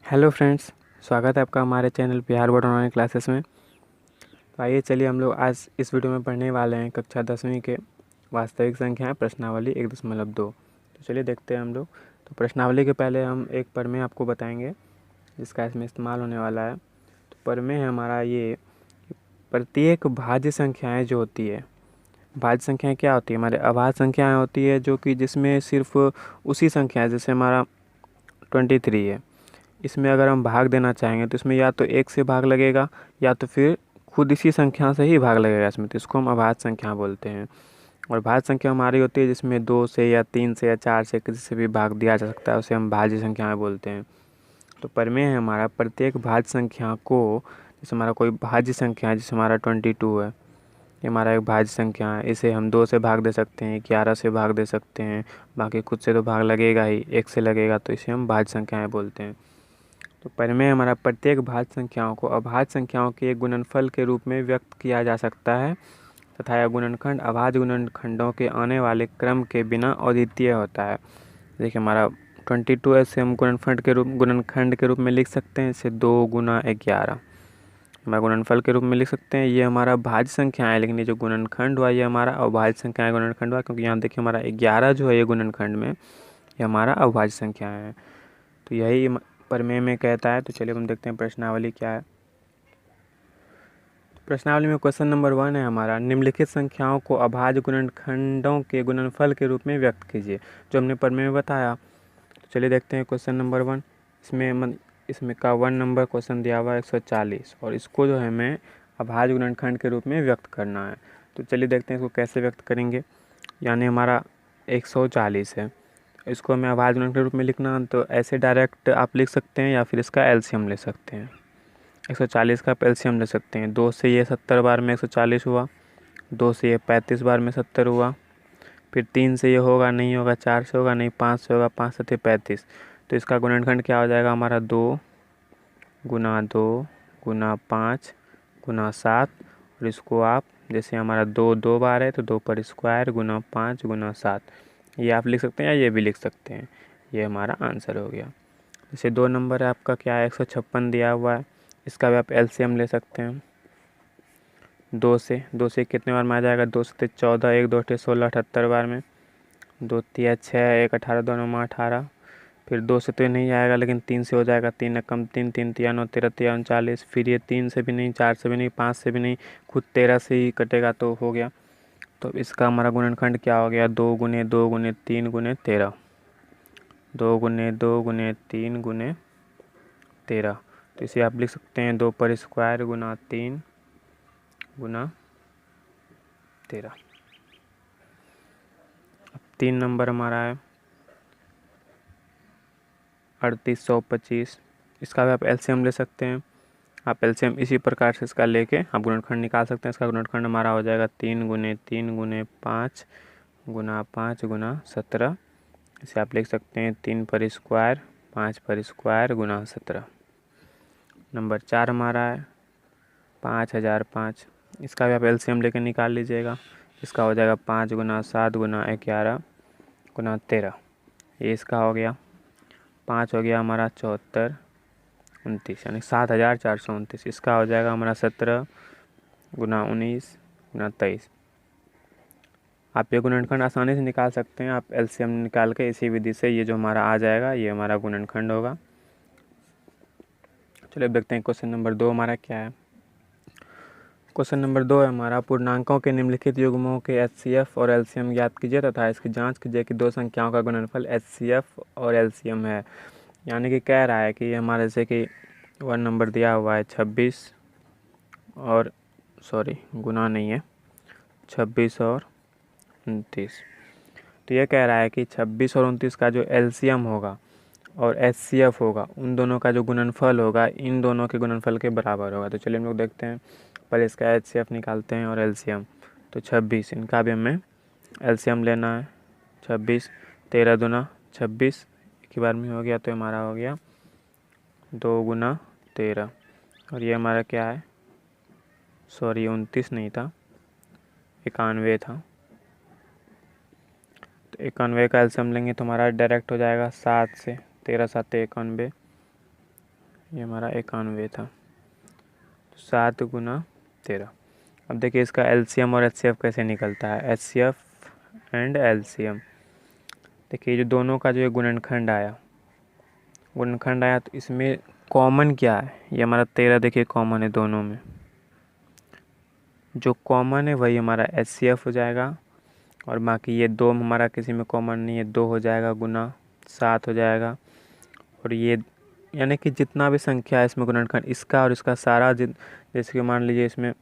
Hello friends, स्वागत है आपका हमारे channel Bihar board online classes में। तो आइए चलिए हम लोग आज इस वीडियो में पढ़ने वाले हैं कक्षा 10वीं के वास्तविक संख्याएं प्रश्नावली 1.2। तो चलिए देखते हैं हम लोग। तो प्रश्नावली के पहले हम एक प्रमेय आपको बताएंगे जिसका इसमें इस्तेमाल होने वाला है। तो प्रमेय है हमारा ये, प्रत्येक भाज्य संख्याएँ जो होती है, भाज्य संख्याएँ क्या होती है, हमारे अभाज्य संख्याएँ होती है जो कि जिसमें सिर्फ उसी संख्या, जैसे हमारा 23 है, इसमें अगर हम भाग देना चाहेंगे तो इसमें या तो 1 से भाग लगेगा या तो फिर खुद इसी संख्या से ही भाग लगेगा इसमें, तो इसको हम अभाज्य संख्या बोलते हैं। और भाज्य संख्या हमारी होती है जिसमें 2 से या 3 से या 4 से किसी से भी भाग दिया जा सकता है, उसे हम भाज्य संख्याएं बोलते हैं। तो प्रमेय है हमारा, प्रत्येक भाज्य संख्या को, जैसे हमारा कोई भाज्य संख्या है, जैसे हमारा 22 है, ये हमारा एक भाज्य संख्या है, इसे हम 2 से भाग दे सकते हैं, 11 से भाग दे सकते हैं, बाकी खुद से तो भाग लगेगा ही, 1 से लगेगा, तो इसे हम भाज्य संख्याएं बोलते हैं। तो प्रमेय हमारा, प्रत्येक भाज्य संख्याओं को अभाज्य संख्याओं के एक गुणनफल के रूप में व्यक्त किया जा सकता है तथा यह गुणनखंड अभाज्य गुणनखंडों के आने वाले क्रम के बिना अद्वितीय होता है। देखिए हमारा 22 ऐसे हम गुणनखंड के रूप में लिख सकते हैं, इसे 2 गुना 11 हमारा गुणनफल के रूप में लिख सकते हैं। ये हमारा भाज्य संख्या है, लेकिन ये जो गुणनखंड हुआ ये हमारा अभाज्य संख्या है, गुणनखंड हुआ, क्योंकि यहाँ देखिए हमारा 11 जो है ये गुणनखंड में, ये हमारा अभाज्य संख्या है। तो यही प्रमेय में कहता है। तो चलिए हम देखते हैं प्रश्नावली क्या है। प्रश्नावली में क्वेश्चन नंबर 1 है हमारा, निम्नलिखित संख्याओं को अभाज्य गुणनखंडों के गुणनफल के रूप में व्यक्त कीजिए, जो हमने प्रमेय में बताया। तो चलिए देखते हैं क्वेश्चन नंबर 1। इसमें का 1 नंबर क्वेश्चन दिया हुआ है 140, और इसको जो है हमें अभाज्य गुणनखंड के रूप में व्यक्त करना है। तो चलिए देखते हैं इसको कैसे व्यक्त करेंगे। यानी हमारा 140 है, इसको हमें अभाज्य गुणनखंड के रूप में लिखना, तो ऐसे डायरेक्ट आप लिख सकते हैं या फिर इसका एलसीएम ले सकते हैं। 140 का आप एलसीएम ले सकते हैं। 2 से ये 70 बार में 140 हुआ, 2 से ये 35 बार में 70 हुआ, फिर 3 से ये होगा नहीं होगा, 4 से होगा नहीं, 5 से होगा, 5 से 35। तो इसका गुणनखंड क्या हो जाएगा हमारा, 2 गुना 2 गुना 5 गुना 7। और इसको आप, जैसे हमारा 2 2 बार है तो 2 पर स्क्वायर गुना 5 गुना 7, ये आप लिख सकते हैं या ये भी लिख सकते हैं। ये हमारा आंसर हो गया। जैसे 2 नंबर है आपका क्या है, 156 दिया हुआ है, इसका भी आप एलसीएम ले सकते हैं। 2 से कितने बार में आ जाएगा, 2 से 14, 1 2 16, 78 बार में, 2 3 6, 1 18, 2 9 18। फिर 2 से तो ये नहीं आएगा, लेकिन 3 से हो जाएगा, 3 कम 3 3 3 9 13 13 39। फिर ये 3 से भी नहीं, 4 से भी नहीं, 5 से भी नहीं, खुद 13 से ही कटेगा, तो हो गया। तो इसका हमारा गुणनखंड क्या हो गया, 2 गुने 2 गुने 3 गुने 13, 2 गुने 2 गुने 3 गुने 13। तो इसे आप लिख सकते हैं 2 पर स्क्वायर गुना 3 गुना 13। अब 3 नंबर हमारा है 3825, इसका भी आप एलसीएम ले सकते हैं। आप एलसीएम इसी प्रकार से इसका लेके आप गुणनखंड निकाल सकते हैं। इसका गुणनखंड हमारा हो जाएगा 3 गुने 3 गुने 5 गुना 5 गुना 17। इसे आप लिख सकते हैं 3 पर स्क्वायर 5 पर स्क्वायर गुना 17। नंबर 4 हमारा है 5005, इसका भी आप एलसीएम लेके निकाल लीजिएगा। इसका हो जाएगा 5 गुना 7 गुना 11 गुना 13। ये इसका हो गया, 5 हो गया हमारा 74 29, यानी 7429। इसका हो जाएगा हमारा 17 गुना 19 गुना 23। आप ये गुणनखंड आसानी से निकाल सकते हैं। आप एलसीएम निकाल के इसी विधि से ये जो हमारा आ जाएगा ये हमारा गुणनखंड होगा। चलिए अब देखते हैं क्वेश्चन नंबर 2 हमारा क्या है। क्वेश्चन नंबर 2 है हमारा, पूर्णांकों के निम्नलिखित युग्मों के एचसीएफ और एलसीएम ज्ञात कीजिए तथा इसकी जांच कीजिए कि दो संख्याओं का गुणनफल एचसीएफ और एलसीएम है। यानी कि कह रहा है कि हमारे जैसे कि 1 नंबर दिया हुआ है 26 और गुना नहीं है, 26 और 29। तो ये कह रहा है कि 26 और 29 का जो एलसीएम होगा और एचसीएफ होगा, उन दोनों का जो गुणनफल होगा इन दोनों के गुणनफल के बराबर होगा। तो चलिए हम लोग देखते हैं, पहले इसका एचसीएफ निकालते हैं और एलसीएम। तो 26, इनका भी हमें एलसीएम लेना है। 26 13 दूना 26, एक ही बार में हो गया, तो हमारा हो गया 2 गुना 13। और ये हमारा क्या है, 29 नहीं था, 91 था। तो 91 का एलसीएम लेंगे तो हमारा डायरेक्ट हो जाएगा 7 से, 13 7 91, ये हमारा 91 था। 7 गुना 13। अब देखिए इसका एलसीएम और एचसीएफ कैसे निकलता है। एचसीएफ एंड एलसीएम, देखिए जो दोनों का जो ये गुणनखंड आया तो इसमें कॉमन क्या है, ये हमारा 13 देखिए कॉमन है दोनों में, जो कॉमन है वही हमारा एचसीएफ हो जाएगा। और बाकी ये 2 हमारा किसी में कॉमन नहीं है, 2 हो जाएगा गुना 7 हो जाएगा। और ये यानी कि जितना भी संख्या है इसमें गुणनखंड, इसका और इसका सारा जैसे कि मान लीजिए इसमें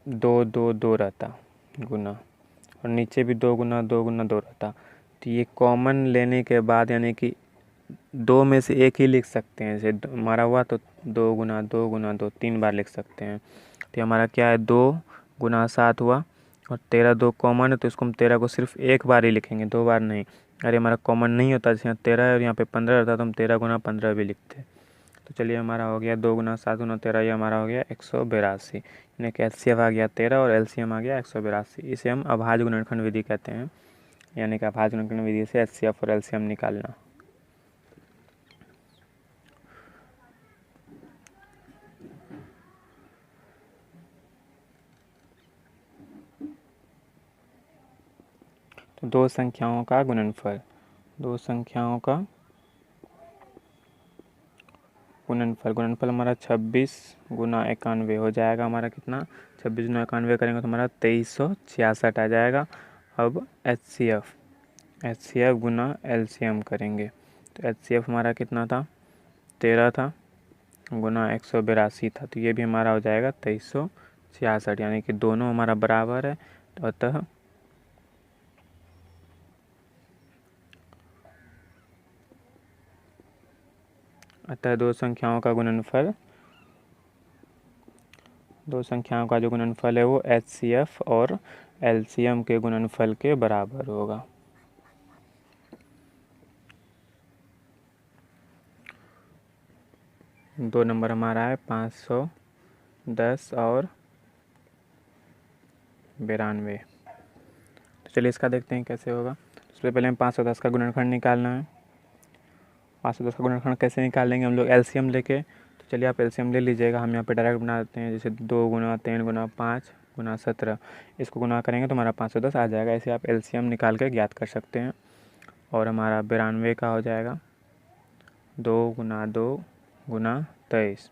2 2 2 रहता गुना, और नीचे भी 2 गुना 2 गुना 2 रहता। तो ये कॉमन लेने के बाद यानी कि 2 में से एक ही लिख सकते हैं। जैसे हमारा हुआ तो 2 गुना 2 गुना 2 3 बार लिख सकते हैं। तो हमारा क्या है, 2 गुना 7 हुआ, और 13 2 कॉमन है तो इसको हम 13 को सिर्फ एक बार ही लिखेंगे, 2 बार नहीं। अरे हमारा कॉमन नहीं होता, जैसे यहाँ 13 है और यहाँ पे 15 रहता तो हम 13 गुना 15 भी लिखते। तो चलिए हमारा हो गया 2 गुना 7 गुना 13, ये हमारा हो गया 182। यानी कि एचसीएफ आ गया 13 और एलसीएम आ गया 182। इसे हम अभाज्य गुणनखंड विधि कहते हैं, यानी कि अभाज्य गुणनखंड विधि से एचसीएफ और एलसीएम निकालना। तो दो संख्याओं का गुणनफल गुणनफल हमारा 26 गुना 91 हो जाएगा हमारा कितना, 26 गुना 91 करेंगे तो हमारा 2366 आ जाएगा। अब एचसीएफ गुना एलसीएम करेंगे तो एचसीएफ हमारा कितना था, 13 था गुना 182 था, तो ये भी हमारा हो जाएगा 2366, यानी कि दोनों हमारा बराबर है। तो अतः दो संख्याओं का जो गुणनफल है वो एचसीएफ और एलसीएम के गुणनफल के बराबर होगा। दो नंबर हमारा है 510 और 92। तो चलिए इसका देखते हैं कैसे होगा। सबसे पहले हमें 510 का गुणनखंड निकालना है। 510 का गुणनखंड कैसे निकालेंगे हम लोग, एलसीएम लेके। तो चलिए आप एलसीएम ले लीजिएगा, हम यहाँ पे डायरेक्ट बना देते हैं। जैसे 2 गुना 3 गुना 5 गुना 17, इसको गुना करेंगे तो हमारा 510 आ जाएगा। ऐसे आप एलसीएम निकाल कर ज्ञात कर सकते हैं। और हमारा 92 का हो जाएगा 2 गुना 2 गुना 23,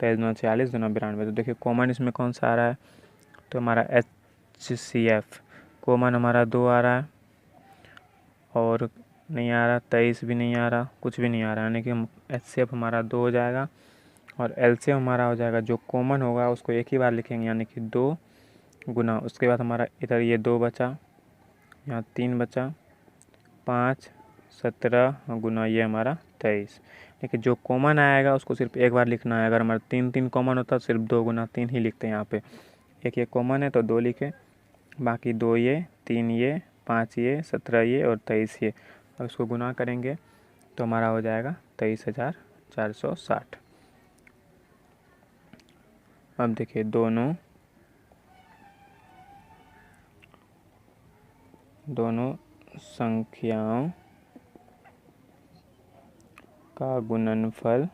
23 गुना 46 गुना 92। तो देखिए कॉमन इसमें कौन सा आ रहा है, तो हमारा एचसीएफ कॉमन हमारा 2 आ रहा है, और नहीं आ रहा 23 भी नहीं आ रहा, कुछ भी नहीं आ रहा, यानी कि एचसीएफ हमारा 2 हो जाएगा। और एलसीएम हमारा हो जाएगा, जो कॉमन होगा उसको एक ही बार लिखेंगे, यानी कि 2 गुना, उसके बाद हमारा इधर ये 2 बचा, यहाँ 3 बचा, 5 17 गुना ये हमारा 23। लेकिन जो कॉमन आएगा उसको सिर्फ एक बार लिखना है। अगर हमारा 3 3 कॉमन होता तो सिर्फ 2 गुना 3 ही लिखते हैं। यहाँ पे एक ये कॉमन है तो 2 लिखे, बाकी 2 ये 3 ये 5 ये 17 ये और 23 ये। अब इसको गुना करेंगे तो हमारा हो जाएगा 23,460। अब देखिए दोनों संख्याओं का गुणनफल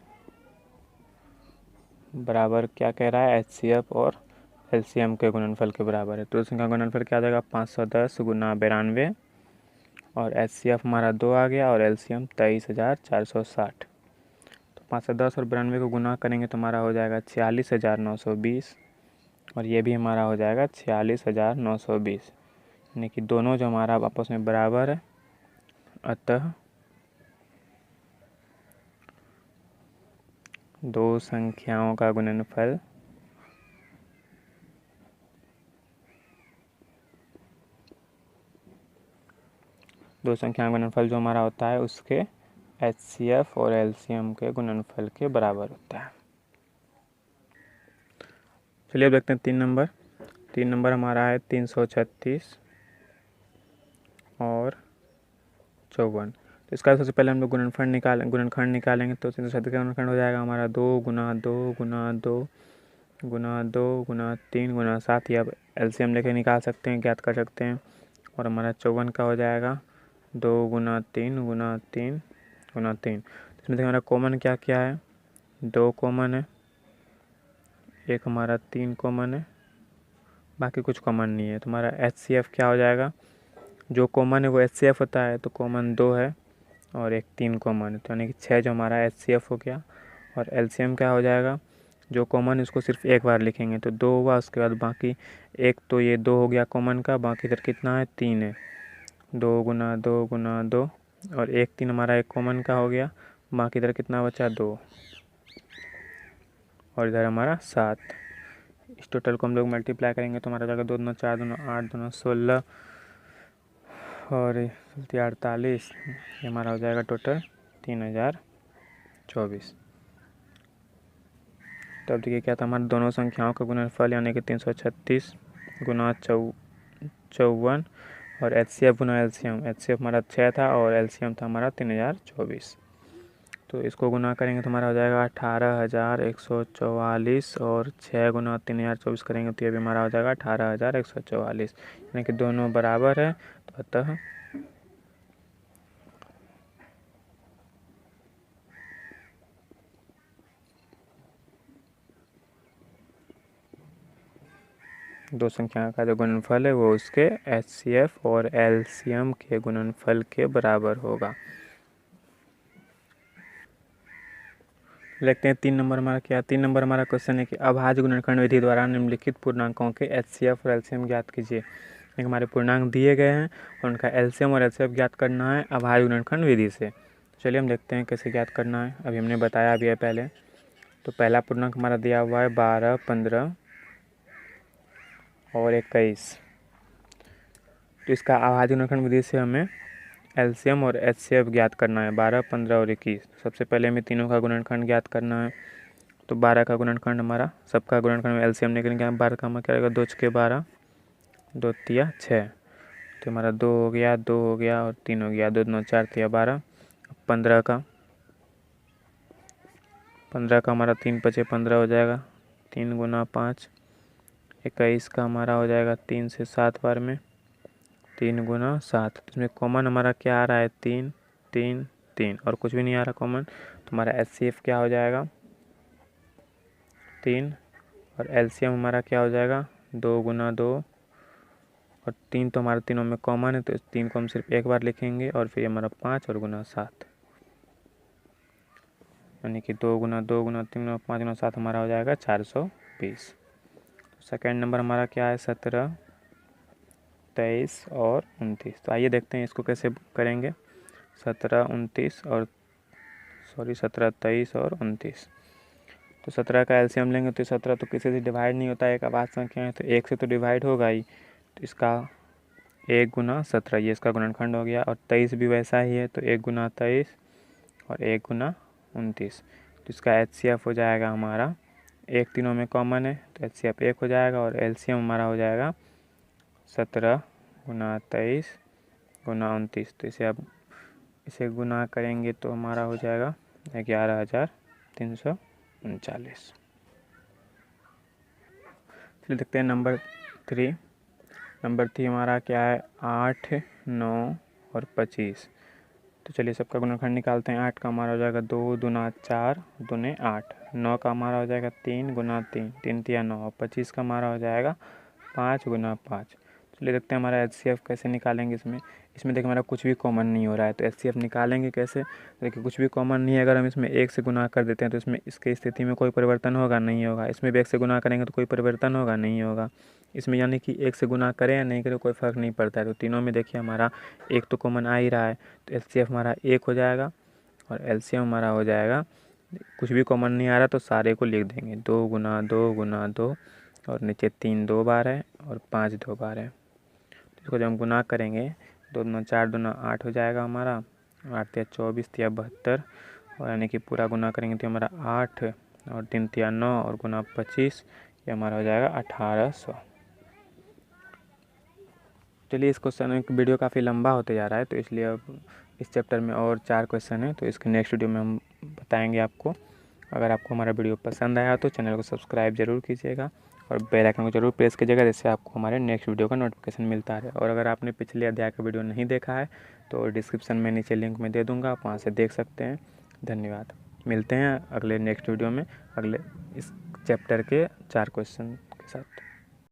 बराबर क्या कह रहा है, एचसीएफ और एलसीएम के गुणनफल के बराबर है। तो संख्या गुणनफल क्या आ जाएगा, 510 गुना 92, और एचसीएफ हमारा 2 आ गया और एलसीएम 23,460। तो 510 और 92 को गुना करेंगे तो हमारा हो जाएगा 46,920, और ये भी हमारा हो जाएगा 46,920, यानी कि दोनों जो हमारा आपस में बराबर है। अतः दो संख्याओं का गुणनफल जो हमारा होता है उसके एचसीएफ और एलसीएम के गुणनफल के बराबर होता है। चलिए अब देखते हैं 3 नंबर हमारा है 336 और 54। तो इसका सबसे पहले हम लोग गुणनखंड निकालेंगे। तो 336 का गुणनखंड हो जाएगा हमारा 2 गुना 2 गुना 2 गुना 2 गुना 3 गुना 7। या एलसीएम लेके निकाल सकते हैं, ज्ञात कर सकते हैं। और हमारा 54 का हो जाएगा 2 गुना 3 गुना 3 गुना 3। इसमें देखिए हमारा कॉमन क्या क्या है, 2 कॉमन है, एक हमारा 3 कॉमन है, बाकी कुछ कॉमन नहीं है। तो हमारा HCF क्या हो जाएगा, जो कॉमन है वो HCF होता है, तो कॉमन 2 है और एक 3 कॉमन है, तो यानी कि 6 जो हमारा HCF हो गया। और LCM क्या हो जाएगा, जो कॉमन है उसको सिर्फ एक बार लिखेंगे तो 2 हुआ, उसके बाद बाकी एक, तो ये 2 हो गया कॉमन का, बाकी इधर कितना है 3 है, 2 गुना 2 गुना 2 और एक 3 हमारा एक कॉमन का हो गया, बाकी इधर कितना बचा 2 और इधर हमारा 7। इस टोटल को हम लोग मल्टीप्लाई करेंगे तो हमारा जाएगा 2 दूना 4 दूना 8 दूना 16 और 48, ये हमारा हो जाएगा टोटल 3024। तो अब देखिए क्या था, हमारे दोनों संख्याओं का गुणनफल यानी कि 336 गुना 54 और HCF गुना LCM। HCF हमारा 6 था और LCM था हमारा 3024। तो इसको गुना करेंगे तो हमारा हो जाएगा 18,144 और 6 गुना 3024 करेंगे तो ये भी हमारा हो जाएगा 18,144, यानी कि दोनों बराबर है। तो अतः दो संख्या का जो गुणनफल है वो उसके HCF और LCM के गुणनफल के बराबर होगा। देखते हैं 3 नंबर हमारा क्या। 3 नंबर हमारा क्वेश्चन है कि अभाज्य गुणनखंड विधि द्वारा निम्नलिखित पूर्णांकों के HCF और LCM ज्ञात कीजिए। एक हमारे पूर्णांक दिए गए हैं और उनका LCM और HCF ज्ञात करना है अभाज्य गुणनखंड विधि से। चलिए हम देखते हैं कैसे ज्ञात करना है। अभी हमने बताया भी है पहले। तो पहला पूर्णांक हमारा दिया हुआ है 12, 15 और 21। तो इसका अभाज्य गुणनखंड विधि से हमें LCM और HCF ज्ञात करना है, 12, 15 और 21। सबसे पहले हमें तीनों का गुणनखंड ज्ञात करना है। तो 12 का गुणनखंड हमारा सबका गुणनखंड में LCM निकलेंगे, 12 का हमारा क्या रहेगा 2 छके 12, 2 तिया 6, तो हमारा 2 हो गया, 2 हो गया और 3 हो गया, 2 दूना 4 तिया 12। 15 का हमारा 3 पचे 15 हो जाएगा, 3 गुना 5। 21 का हमारा हो जाएगा 3 से 7 बार में, 3 गुना 7। तो इसमें कॉमन हमारा क्या आ रहा है 3, 3, 3 और कुछ भी नहीं आ रहा कॉमन। तो हमारा HCF क्या हो जाएगा 3 और LCM हमारा क्या हो जाएगा 2 गुना 2 और 3 तो हमारे तीनों में कॉमन है, तो इस 3 को हम सिर्फ एक बार लिखेंगे और फिर हमारा 5 और गुना 7, यानी कि 2 गुना 2 गुना 3 गुना 5 गुना 7 हमारा हो जाएगा 420। सेकेंड नंबर हमारा क्या है 17, 23 और 29। तो आइए देखते हैं इसको कैसे करेंगे। 17, 29 और 17, 23 और 29। तो 17 का LCM लेंगे तो 17 तो किसी से डिवाइड नहीं होता है, एक अभाज्य संख्या है तो 1 से तो डिवाइड होगा ही। तो इसका 1 गुना 17 ये इसका गुणनखंड हो गया। और 23 भी वैसा ही है, तो 1 गुना 23 और 1 गुना 29। तो इसका HCF हो जाएगा हमारा, एक तीनों में कॉमन है तो HCF 1 हो जाएगा और LCM हमारा हो जाएगा 17 गुना 23 गुना 29। तो इसे गुना करेंगे तो हमारा हो जाएगा 11,339। चलिए देखते हैं नंबर 3। नंबर 3 हमारा क्या है 8, 9 और 25। तो चलिए सबका गुणनखंड निकालते हैं। 8 का हमारा हो जाएगा 2 दूना 4 दूने 8। 9 का हमारा हो जाएगा 3 गुना 3, 3 तिया 9 और 25 का हमारा हो जाएगा 5 गुना 5। चलिए देखते हैं हमारा HCF कैसे निकालेंगे। इसमें देखिए हमारा कुछ भी कॉमन नहीं हो रहा है, तो HCF निकालेंगे कैसे। देखिए कुछ भी कॉमन नहीं है, अगर हम इसमें 1 से गुना कर देते हैं तो इसमें इसकी स्थिति में कोई परिवर्तन होगा नहीं होगा। इसमें भी 1 से गुना करेंगे तो कोई परिवर्तन होगा नहीं होगा। इसमें यानी कि 1 से गुना करें या नहीं करें कोई फ़र्क नहीं पड़ता है। तो तीनों में देखिए हमारा एक तो कॉमन आ ही रहा है, तो HCF हमारा 1 हो जाएगा और LCM हमारा हो जाएगा, कुछ भी कॉमन नहीं आ रहा तो सारे को लिख देंगे 2 गुना 2 गुना 2 और नीचे 3 2 बार है और 5 2 बार है। तो इसको जब हम गुना करेंगे 2 दूना 4 दूना 8 हो जाएगा हमारा, 8 तिया 24 तिया 72 और यानी कि पूरा गुना करेंगे तो हमारा 8 और 3 तिया 9 और गुना 25, ये हमारा हो जाएगा 1800। चलिए इस क्वेश्चन में वीडियो काफ़ी लंबा होते जा रहा है, तो इसलिए अब इस चैप्टर में और 4 क्वेश्चन हैं, तो इसके नेक्स्ट वीडियो में हम बताएंगे आपको। अगर आपको हमारा वीडियो पसंद आया तो चैनल को सब्सक्राइब जरूर कीजिएगा और बेल आइकन को जरूर प्रेस कीजिएगा, जिससे आपको हमारे नेक्स्ट वीडियो का नोटिफिकेशन मिलता है। और अगर आपने पिछले अध्याय का वीडियो नहीं देखा है तो डिस्क्रिप्शन में नीचे लिंक में दे दूँगा, आप वहाँ से देख सकते हैं। धन्यवाद। मिलते हैं अगले नेक्स्ट वीडियो में अगले इस चैप्टर के 4 क्वेश्चन के साथ।